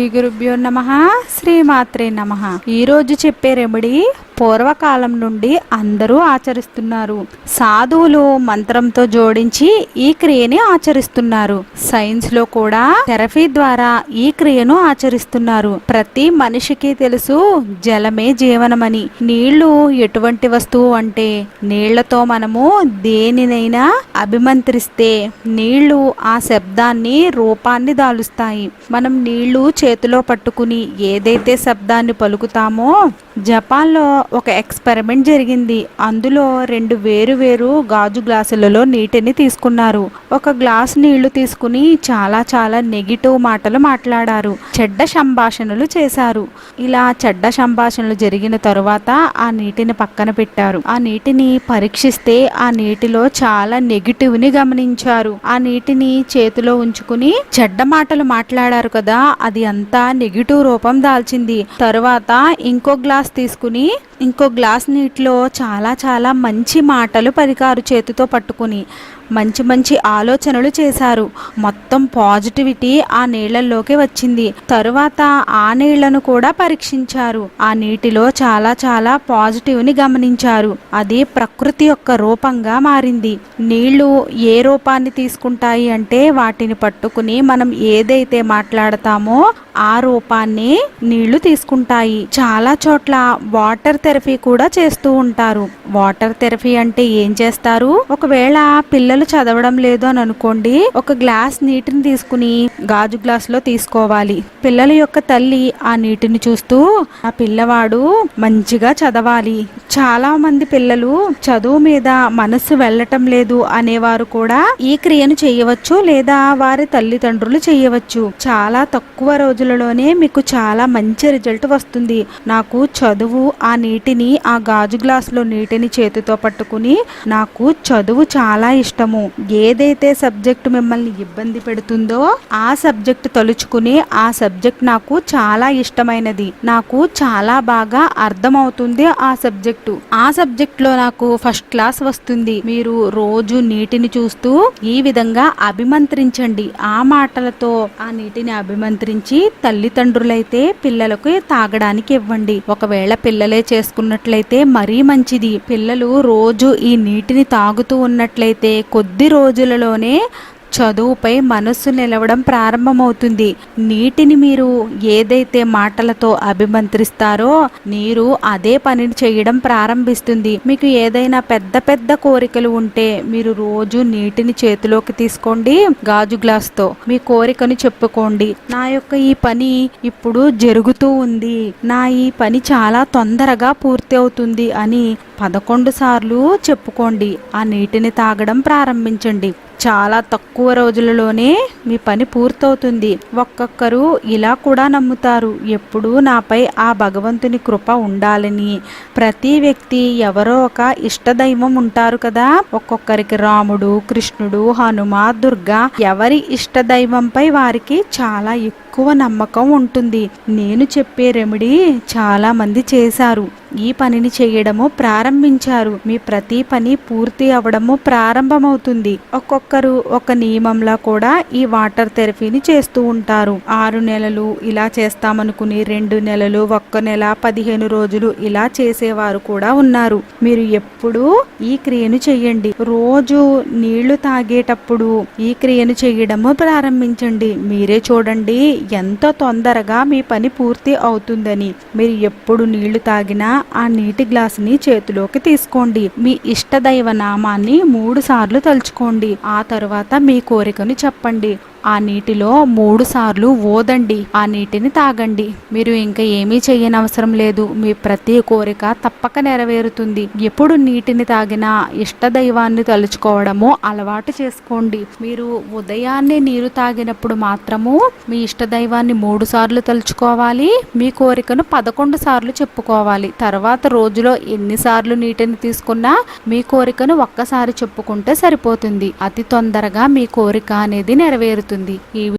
శ్రీ గురుభ్యో నమః. శ్రీమాత్రే నమః. ఈరోజు చెప్పే రెమెడీ పూర్వకాలం నుండి అందరూ ఆచరిస్తున్నారు. సాధువులు మంత్రంతో జోడించి ఈ క్రియని ఆచరిస్తున్నారు. సైన్స్ లో కూడా థెరపీ ద్వారా ఈ క్రియను ఆచరిస్తున్నారు. ప్రతి మనిషికి తెలుసు జలమే జీవనమని. నీళ్లు ఎటువంటి వస్తువు అంటే నీళ్లతో మనము దేనినైనా అభిమంత్రిస్తే నీళ్లు ఆ శబ్దాన్ని రూపాన్ని దాలుస్తాయి. మనం నీళ్లు చేతిలో పట్టుకుని ఏదైతే శబ్దాన్ని పలుకుతామో, జపాన్లో ఒక ఎక్స్పెరిమెంట్ జరిగింది. అందులో 2 వేరు గాజు గ్లాసులలో నీటిని తీసుకున్నారు. ఒక గ్లాసు నీళ్లు తీసుకుని చాలా నెగిటివ్ మాటలు మాట్లాడారు, చెడ్డ సంభాషణలు చేశారు. ఇలా చెడ్డ సంభాషణలు జరిగిన తరువాత ఆ నీటిని పక్కన పెట్టారు. ఆ నీటిని పరీక్షిస్తే ఆ నీటిలో చాలా నెగిటివ్ ని గమనించారు. ఆ నీటిని చేతిలో ఉంచుకుని చెడ్డ మాటలు మాట్లాడారు కదా, అది అంతా నెగిటివ్ రూపం దాల్చింది. తరువాత ఇంకో గ్లాస్ తీసుకుని ఇంకో గ్లాస్ నీటిలో చాలా మంచి మాటలు పలికారు. చేతితో పట్టుకుని మంచి ఆలోచనలు చేశారు. మొత్తం పాజిటివిటీ ఆ నీళ్లలోకి వచ్చింది. తరువాత ఆ నీళ్లను కూడా పరీక్షించారు. ఆ నీటిలో చాలా పాజిటివ్ ని గమనించారు. అది ప్రకృతి యొక్క రూపంగా మారింది. నీళ్లు ఏ రూపాన్ని తీసుకుంటాయి అంటే వాటిని పట్టుకుని మనం ఏదైతే మాట్లాడతామో ఆ రూపాన్ని నీళ్లు తీసుకుంటాయి. చాలా చోట్ల వాటర్ థెరపీ కూడా చేస్తూ ఉంటారు. వాటర్ థెరపీ అంటే ఏం చేస్తారు? ఒకవేళ పిల్లలు చదవడం లేదు అని అనుకోండి, ఒక గ్లాస్ నీటిని తీసుకుని గాజు గ్లాస్ లో తీసుకోవాలి. పిల్లల యొక్క తల్లి ఆ నీటిని చూస్తూ ఆ పిల్లవాడు మంచిగా చదవాలి. చాలా మంది పిల్లలు చదువు మీద మనసు వెళ్ళటం లేదు అనేవారు కూడా ఈ క్రియను చేయవచ్చు, లేదా వారి తల్లిదండ్రులు చేయవచ్చు. చాలా తక్కువ రోజులలోనే మీకు చాలా మంచి రిజల్ట్ వస్తుంది. నాకు చదువు ఆ నీటిని ఆ గాజు గ్లాస్ లో నీటిని చేతితో పట్టుకుని నాకు చదువు చాలా ఇష్టము, ఏదైతే సబ్జెక్ట్ మిమ్మల్ని ఇబ్బంది పెడుతుందో ఆ సబ్జెక్ట్ తలుచుకుని ఆ సబ్జెక్ట్ నాకు చాలా ఇష్టమైనది, నాకు చాలా బాగా అర్థమవుతుంది ఆ సబ్జెక్ట్ లో నాకు ఫస్ట్ క్లాస్ వస్తుంది. మీరు రోజు నీటిని చూస్తూ ఈ విధంగా అభిమంత్రించండి. ఆ మాటలతో ఆ నీటిని అభిమంత్రించి తల్లిదండ్రులైతే పిల్లలకు తాగడానికి ఇవ్వండి. ఒకవేళ పిల్లలే చేసుకున్నట్లయితే మరీ మంచిది. పిల్లలు రోజు ఈ నీటిని తాగుతూ ఉన్నట్లయితే కొద్ది రోజులలోనే చదువుపై మనస్సు నిలవడం ప్రారంభమవుతుంది. నీటిని మీరు ఏదైతే మాటలతో అభిమంత్రిస్తారో నీరు అదే పనిని చేయడం ప్రారంభిస్తుంది. మీకు ఏదైనా పెద్ద కోరికలు ఉంటే మీరు రోజు నీటిని చేతిలోకి తీసుకోండి. గాజు గ్లాస్ తో మీ కోరికను చెప్పుకోండి. నా యొక్క ఈ పని ఇప్పుడు జరుగుతూ ఉంది, నా ఈ పని చాలా తొందరగా పూర్తి అవుతుంది అని 11 సార్లు చెప్పుకోండి. ఆ నీటిని తాగడం ప్రారంభించండి. చాలా తక్కువ రోజులలోనే మీ పని పూర్తవుతుంది. ఒక్కొక్కరు ఇలా కూడా నమ్ముతారు, ఎప్పుడూ నాపై ఆ భగవంతుని కృప ఉండాలని. ప్రతి వ్యక్తి ఎవరో ఒక ఇష్టదైవం ఉంటారు కదా. ఒక్కొక్కరికి రాముడు, కృష్ణుడు, హనుమ, దుర్గా, ఎవరి ఇష్టదైవంపై వారికి చాలా ఎక్కువ నమ్మకం ఉంటుంది. నేను చెప్పే రెమెడీ చాలా మంది చేశారు. ఈ పనిని చేయడము ప్రారంభించారు. మీ ప్రతి పని పూర్తి అవడము ప్రారంభమవుతుంది. ఒక్కొక్కరు ఒక నియమంలా కూడా ఈ వాటర్ థెరపీని చేస్తూ ఉంటారు. 6 నెలలు ఇలా చేస్తామనుకుని 2 నెలలు, 1 నెల, 15 రోజులు ఇలా చేసేవారు కూడా ఉన్నారు. మీరు ఎప్పుడు ఈ క్రియను చెయ్యండి. రోజు నీళ్లు తాగేటప్పుడు ఈ క్రియను చేయడము ప్రారంభించండి. మీరే చూడండి ఎంత తొందరగా మీ పని పూర్తి అవుతుందని. మీరు ఎప్పుడు నీళ్లు తాగినా ఆ నీటి గ్లాసుని చేతిలోకి తీసుకోండి. మీ ఇష్టదైవ నామాన్ని 3 సార్లు తలుచుకోండి. ఆ తరువాత మీ కోరికను చెప్పండి. ఆ నీటిలో 3 సార్లు ఓదండి. ఆ నీటిని తాగండి. మీరు ఇంకా ఏమీ చేయనవసరం లేదు. మీ ప్రతి కోరిక తప్పక నెరవేరుతుంది. ఎప్పుడు నీటిని తాగినా ఇష్టదైవాన్ని తలుచుకోవడము అలవాటు చేసుకోండి. మీరు ఉదయాన్నే నీరు తాగినప్పుడు మాత్రము మీ ఇష్టదైవాన్ని 3 సార్లు తలుచుకోవాలి. మీ కోరికను 11 సార్లు చెప్పుకోవాలి. తర్వాత రోజులో ఎన్నిసార్లు నీటిని తీసుకున్నా మీ కోరికను ఒక్కసారి చెప్పుకుంటే సరిపోతుంది. అతి తొందరగా మీ కోరిక అనేది నెరవేరుతుంది. ఈ